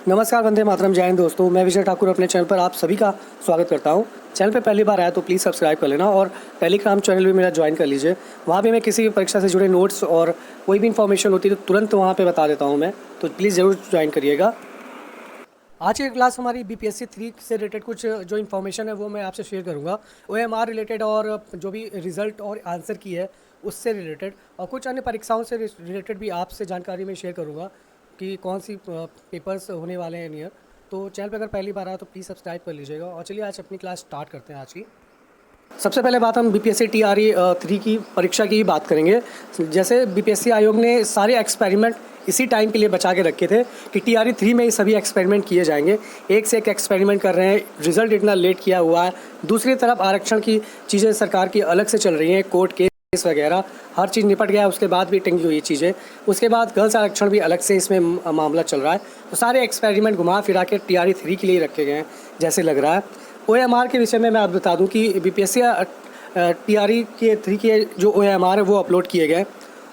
नमस्कार, वंदे मातरम, जय हिंद दोस्तों। मैं विजय ठाकुर अपने चैनल पर आप सभी का स्वागत करता हूं। चैनल पे पहली बार आया तो प्लीज़ सब्सक्राइब कर लेना और टेलीग्राम चैनल भी मेरा ज्वाइन कर लीजिए। वहाँ भी मैं किसी भी परीक्षा से जुड़े नोट्स और कोई भी इन्फॉर्मेशन होती है तो तुरंत वहाँ पे बता देता हूँ मैं, तो प्लीज़ ज़रूर ज्वाइन करिएगा। आज की क्लास हमारी बीपीएससी 3 से रिलेटेड कुछ जो इन्फॉर्मेशन है वो मैं आपसे शेयर करूँगा। ओएमआर रिलेटेड और जो भी रिज़ल्ट और आंसर की है उससे रिलेटेड, और कुछ अन्य परीक्षाओं से रिलेटेड भी आपसे जानकारी मैं शेयर करूँगा कि कौन सी पेपर्स होने वाले हैं नियर। तो चैनल पर अगर पहली बार आया तो प्लीज़ सब्सक्राइब कर लीजिएगा। और चलिए आज अपनी क्लास स्टार्ट करते हैं आज की। सबसे पहले बात हम बीपीएससी टीआरई 3 की परीक्षा की ही बात करेंगे। जैसे बीपीएससी आयोग ने सारे एक्सपेरिमेंट इसी टाइम के लिए बचा के रखे थे कि टीआरई 3 में ही सभी एक्सपेरिमेंट किए जाएंगे। एक से एक एक्सपेरिमेंट कर रहे हैं, रिजल्ट इतना लेट किया हुआ है। दूसरी तरफ आरक्षण की चीज़ें सरकार की अलग से चल रही हैं, कोर्ट केस वगैरह हर चीज़ निपट गया है, उसके बाद भी टंगी हुई चीज़ें। उसके बाद गर्ल्स आरक्षण भी अलग से इसमें मामला चल रहा है। तो सारे एक्सपेरिमेंट घुमा फिरा के टीआरई 3 के लिए रखे गए हैं जैसे लग रहा है। ओएमआर के विषय में मैं आपको बता दूं कि बीपीएससी टीआरई के 3 के जो ओएमआर है वो अपलोड किए गए,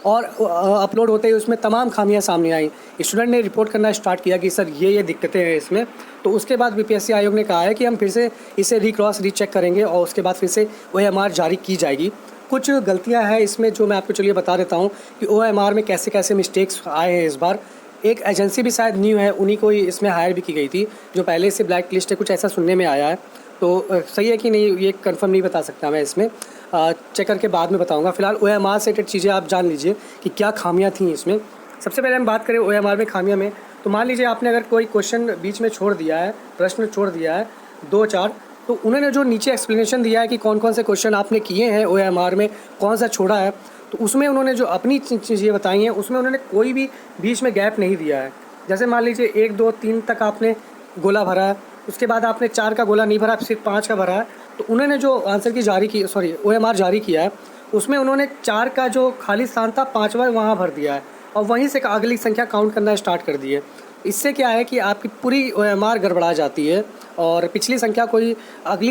और अपलोड होते ही उसमें तमाम खामियां सामने आई। स्टूडेंट ने रिपोर्ट करना स्टार्ट किया कि सर ये दिक्कतें हैं इसमें। तो उसके बाद बीपीएससी आयोग ने कहा है कि हम फिर से इसे रीक्रॉस रीचेक करेंगे और उसके बाद फिर से ओएमआर जारी की जाएगी। कुछ गलतियां हैं इसमें जो मैं आपको चलिए बता देता हूं कि ओएमआर में कैसे कैसे मिस्टेक्स आए हैं इस बार। एक एजेंसी भी शायद न्यू है, उन्हीं को ही इसमें हायर भी की गई थी जो पहले से ब्लैक लिस्ट है, कुछ ऐसा सुनने में आया है। तो सही है कि नहीं ये कंफर्म नहीं बता सकता मैं, इसमें चेक करके बाद में बताऊंगा। फिलहाल ओएमआर से रिलेटेड चीज़ें आप जान लीजिए कि क्या खामियां थी इसमें। सबसे पहले हम बात करें ओएमआर में खामियां में, तो मान लीजिए आपने अगर कोई क्वेश्चन बीच में छोड़ दिया है, प्रश्न छोड़ दिया है 2-4, तो उन्होंने जो नीचे एक्सप्लेनेशन दिया है कि कौन कौन से क्वेश्चन आपने किए हैं ओएमआर में, कौन सा छोड़ा है, तो उसमें उन्होंने जो अपनी चीज़ें बताई हैं उसमें उन्होंने कोई भी बीच में गैप नहीं दिया है। जैसे मान लीजिए 1, 2, 3 तक आपने गोला भरा है, उसके बाद आपने 4 का गोला नहीं भरा, सिर्फ 5 का भरा है, तो उन्होंने जो आंसर की ओएमआर जारी किया है उसमें उन्होंने 4 का जो खाली स्थान था 5वां वहाँ भर दिया है और वहीं से अगली संख्या काउंट करना स्टार्ट कर दी है। इससे क्या है कि आपकी पूरी ओएमआर गड़बड़ा जाती है और अगली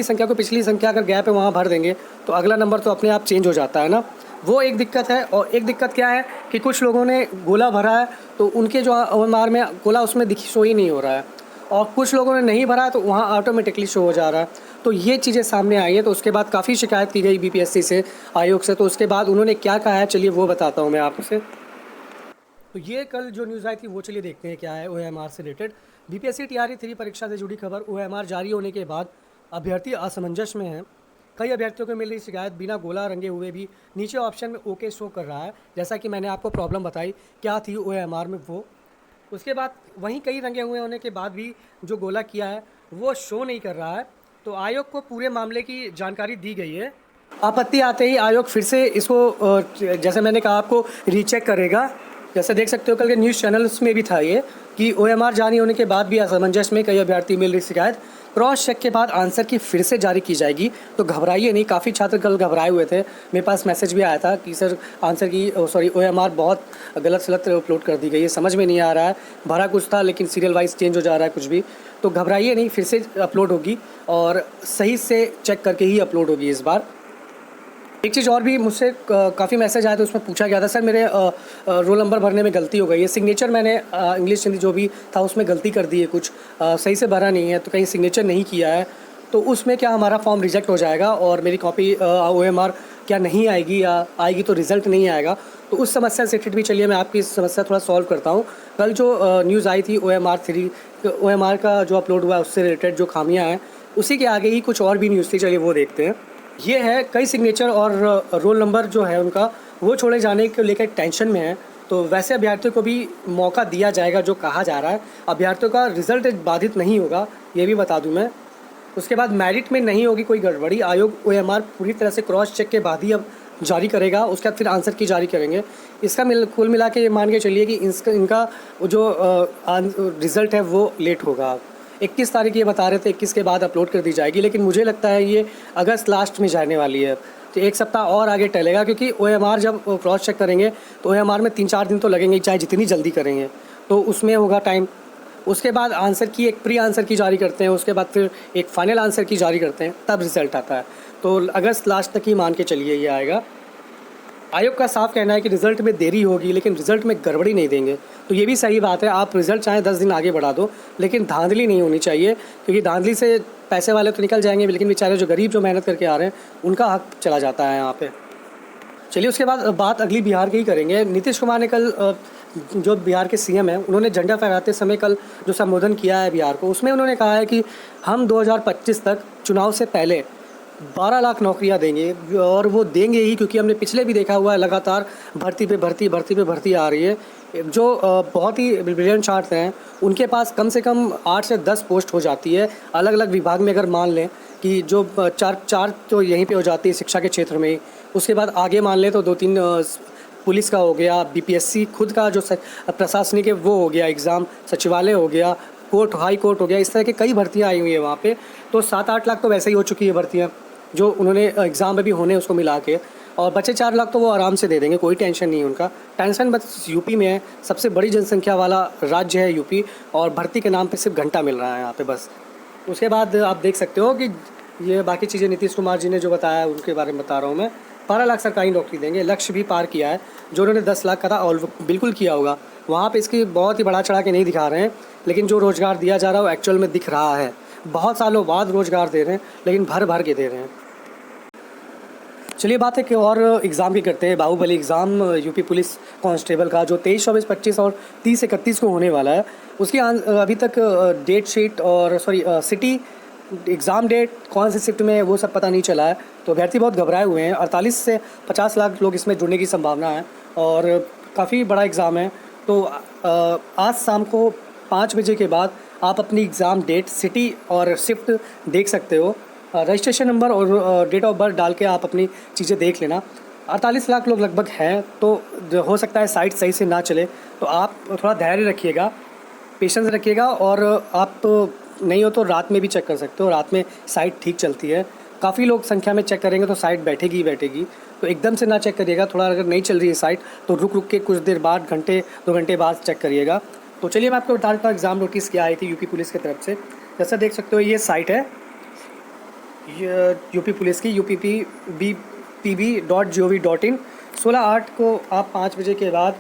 संख्या को पिछली संख्या अगर गैप है वहाँ भर देंगे तो अगला नंबर तो अपने आप चेंज हो जाता है ना, वो एक दिक्कत है। और एक दिक्कत क्या है कि कुछ लोगों ने गोला भरा है तो उनके जो ओएमआर में गोला उसमें शो ही नहीं हो रहा है, और कुछ लोगों ने नहीं भरा है तो वहाँ ऑटोमेटिकली शो हो जा रहा है। तो ये चीज़ें सामने आई है। तो उसके बाद काफ़ी शिकायत की गई बीपीएससी से, आयोग से। तो उसके बाद उन्होंने क्या कहा है चलिए वो बताता हूँ मैं आपसे। तो ये कल जो न्यूज़ आई थी वो चलिए देखते हैं क्या है ओएमआर से रिलेटेड। बीपीएससी टीआरई 3 परीक्षा से जुड़ी खबर। ओएमआर जारी होने के बाद अभ्यर्थी असमंजस में हैं। कई अभ्यर्थियों को मिल रही शिकायत, बिना गोला रंगे हुए भी नीचे ऑप्शन में ओके शो कर रहा है, जैसा कि मैंने आपको प्रॉब्लम बताई क्या थी ओएमआर में वो। उसके बाद वहीं कई रंगे हुए होने के बाद भी जो गोला किया है वो शो नहीं कर रहा है। तो आयोग को पूरे मामले की जानकारी दी गई है। आपत्ति आते ही आयोग फिर से इसको जैसे मैंने कहा आपको रीचेक करेगा। जैसे देख सकते हो कल के न्यूज़ चैनल्स में भी था ये कि ओएमआर जारी होने के बाद भी असमंजस में कई अभ्यर्थी मिल रही शिकायत, क्रॉस चेक के बाद आंसर की फिर से जारी की जाएगी। तो घबराइए नहीं, काफ़ी छात्र कल घबराए हुए थे। मेरे पास मैसेज भी आया था कि सर आंसर की ओएमआर बहुत गलत सलत अपलोड कर दी गई है, समझ में नहीं आ रहा है, भरा कुछ था लेकिन सीरियल वाइज चेंज हो जा रहा है कुछ भी। तो घबराइए नहीं, फिर से अपलोड होगी और सही से चेक करके ही अपलोड होगी इस बार। एक चीज़ और भी मुझसे काफ़ी मैसेज आया था, उसमें पूछा गया था सर मेरे रोल नंबर भरने में गलती हो गई है, सिग्नेचर मैंने इंग्लिश हिंदी जो भी था उसमें गलती कर दी है, कुछ सही से भरा नहीं है, तो कहीं सिग्नेचर नहीं किया है, तो उसमें क्या हमारा फॉर्म रिजेक्ट हो जाएगा और मेरी कॉपी ओएमआर क्या नहीं आएगी या आएगी तो रिज़ल्ट नहीं आएगा। तो उस समस्या से रिलेटेड भी चलिए मैं आपकी समस्या थोड़ा सॉल्व करता हूँ। कल जो न्यूज़ आई थी ओएमआर का जो अपलोड हुआ है उससे रिलेटेड जो खामियाँ हैं, उसी के आगे ही कुछ और भी न्यूज़ थी, चलिए वो देखते हैं। ये है कई सिग्नेचर और रोल नंबर जो है उनका वो छोड़े जाने को लेकर टेंशन में है। तो वैसे अभ्यर्थियों को भी मौका दिया जाएगा जो कहा जा रहा है, अभ्यर्थियों का रिजल्ट बाधित नहीं होगा, ये भी बता दूं मैं। उसके बाद मेरिट में नहीं होगी कोई गड़बड़ी, आयोग ओएमआर पूरी तरह से क्रॉस चेक के बाद ही अब जारी करेगा, उसके बाद फिर आंसर की जारी करेंगे। इसका कुल मिला के ये मान के चलिए कि इनका जो रिज़ल्ट है वो लेट होगा। 21 तारीख ये बता रहे थे 21 के बाद अपलोड कर दी जाएगी, लेकिन मुझे लगता है ये अगस्त लास्ट में जाने वाली है। तो एक सप्ताह और आगे टलेगा, क्योंकि ओएमआर जब क्रॉस चेक करेंगे तो ओएमआर में 3-4 दिन तो लगेंगे, चाहे जितनी जल्दी करेंगे तो उसमें होगा टाइम। उसके बाद आंसर की एक प्री आंसर की जारी करते हैं, उसके बाद फिर एक फाइनल आंसर की जारी करते हैं, तब रिज़ल्ट आता है। तो अगस्त लास्ट तक ही मान के चलिए ये आएगा। आयोग का साफ कहना है कि रिजल्ट में देरी होगी लेकिन रिजल्ट में गड़बड़ी नहीं देंगे। तो ये भी सही बात है, आप रिजल्ट चाहे 10 दिन आगे बढ़ा दो लेकिन धांधली नहीं होनी चाहिए, क्योंकि धांधली से पैसे वाले तो निकल जाएंगे लेकिन बेचारे जो गरीब जो मेहनत करके आ रहे हैं उनका हक चला जाता है यहाँ पे। चलिए उसके बाद बात अगली बिहार की ही करेंगे। नीतीश कुमार ने कल जो बिहार के सीएम हैं उन्होंने झंडा फहराते समय कल जो संबोधन किया है बिहार को, उसमें उन्होंने कहा है कि हम 2025 तक चुनाव से पहले 12 लाख नौकरियां देंगे, और वो देंगे ही क्योंकि हमने पिछले भी देखा हुआ है लगातार भर्ती पे भर्ती आ रही है। जो बहुत ही ब्रिलियंट छात्र हैं उनके पास कम से कम 8 से 10 पोस्ट हो जाती है अलग अलग विभाग में। अगर मान लें कि जो चार तो यहीं पे हो जाती है शिक्षा के क्षेत्र में ही, उसके बाद आगे मान लें तो 2-3 पुलिस का हो गया, बीपीएससी खुद का जो प्रशासनिक है वो हो गया, एग्ज़ाम सचिवालय हो गया, कोर्ट हाई कोर्ट हो गया, इस तरह की कई भर्तियाँ आई हुई है वहाँ पे। तो 7-8 लाख तो वैसे ही हो चुकी है भर्तियाँ जो उन्होंने एग्ज़ाम में भी होने उसको मिला के, और बचे 4 लाख तो वो आराम से दे देंगे, कोई टेंशन नहीं है उनका। टेंशन बस यूपी में है, सबसे बड़ी जनसंख्या वाला राज्य है यूपी, और भर्ती के नाम पे सिर्फ घंटा मिल रहा है यहाँ पे बस। उसके बाद आप देख सकते हो कि ये बाकी चीज़ें नीतीश कुमार जी ने जो बताया उनके बारे में बता रहा हूँ मैं। 12 लाख सरकारी नौकरी देंगे, लक्ष्य भी पार किया है जो उन्होंने 10 लाख का था, और बिल्कुल किया होगा। वहाँ पे इसकी बहुत ही बढ़ा चढ़ा के नहीं दिखा रहे हैं, लेकिन जो रोज़गार दिया जा रहा है वो एक्चुअल में दिख रहा है। बहुत सालों बाद रोज़गार दे रहे हैं लेकिन भर भर के दे रहे हैं। चलिए बात है कि और एग्ज़ाम की करते हैं। Baahubali exam UP police constable का जो 23, 24, 25 और 30, 31 को होने वाला है, उसकी अभी तक डेट शीट और सिटी एग्ज़ाम डेट कौन सी शिफ्ट में है वो सब पता नहीं चला है। तो अभ्यर्थी बहुत घबराए हुए हैं। 48 से 50 लाख लोग इसमें जुड़ने की संभावना है और काफ़ी बड़ा एग्ज़ाम है। तो आज शाम को 5 बजे के बाद आप अपनी एग्ज़ाम डेट, सिटी और शिफ्ट देख सकते हो। रजिस्ट्रेशन नंबर और डेट ऑफ बर्थ डाल के आप अपनी चीज़ें देख लेना। 48 लाख लोग लगभग हैं, तो हो सकता है साइट सही से ना चले, तो आप थोड़ा धैर्य रखिएगा, पेशेंस रखिएगा, और आप नहीं हो तो रात में भी चेक कर सकते हो। रात में साइट ठीक चलती है, काफ़ी लोग संख्या में चेक करेंगे तो साइट बैठेगी ही बैठेगी। तो एकदम से ना चेक करिएगा, थोड़ा अगर नहीं चल रही है साइट तो रुक रुक के कुछ देर बाद, घंटे 2 घंटे बाद चेक करिएगा। तो चलिए मैं आपको बता देता हूँ एग्ज़ाम नोटिस क्या आई थी यूपी पुलिस की तरफ से। जैसा देख सकते हो ये साइट है यूपी पुलिस की, uppb.gov.in। 16/8 को आप 5 बजे के बाद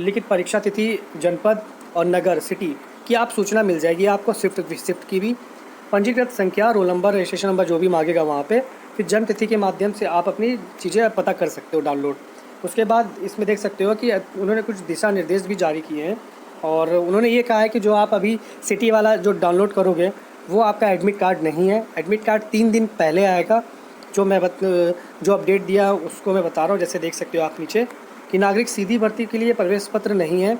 लिखित परीक्षा तिथि, जनपद और नगर सिटी की आप सूचना मिल जाएगी आपको। शिफ्ट की भी पंजीकृत संख्या, रोल नंबर, रजिस्ट्रेशन नंबर जो भी मांगेगा वहाँ पे, फिर जन्म तिथि के माध्यम से आप अपनी चीज़ें पता कर सकते हो डाउनलोड। उसके बाद इसमें देख सकते हो कि उन्होंने कुछ दिशा निर्देश भी जारी किए हैं, और उन्होंने ये कहा है कि जो आप अभी सिटी वाला जो डाउनलोड करोगे वो आपका एडमिट कार्ड नहीं है। एडमिट कार्ड 3 दिन पहले आएगा। जो अपडेट दिया उसको मैं बता रहा हूँ। जैसे देख सकते हो आप नीचे कि नागरिक सीधी भर्ती के लिए प्रवेश पत्र नहीं है,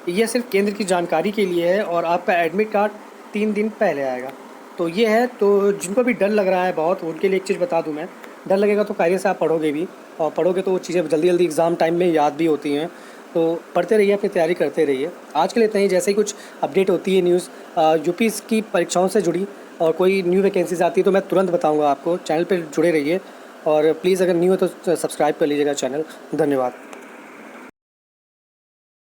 यह सिर्फ केंद्र की जानकारी के लिए है, और आपका एडमिट कार्ड 3 दिन पहले आएगा। तो ये है। तो जिनको भी डर लग रहा है बहुत, उनके लिए एक चीज़ बता दूं मैं, डर लगेगा तो कायदे से आप पढ़ोगे भी, और पढ़ोगे तो वो चीज़ें जल्दी जल्दी एग्ज़ाम टाइम में याद भी होती हैं। तो पढ़ते रहिए, अपनी तैयारी करते रहिए। आज के लिए इतना ही। जैसे ही कुछ अपडेट होती है न्यूज़ यूपी की परीक्षाओं से जुड़ी और कोई न्यू वैकेंसीज आती है तो मैं तुरंत बताऊँगा आपको। चैनल पर जुड़े रहिए, और प्लीज़ अगर न्यू हो तो सब्सक्राइब कर लीजिएगा चैनल। धन्यवाद।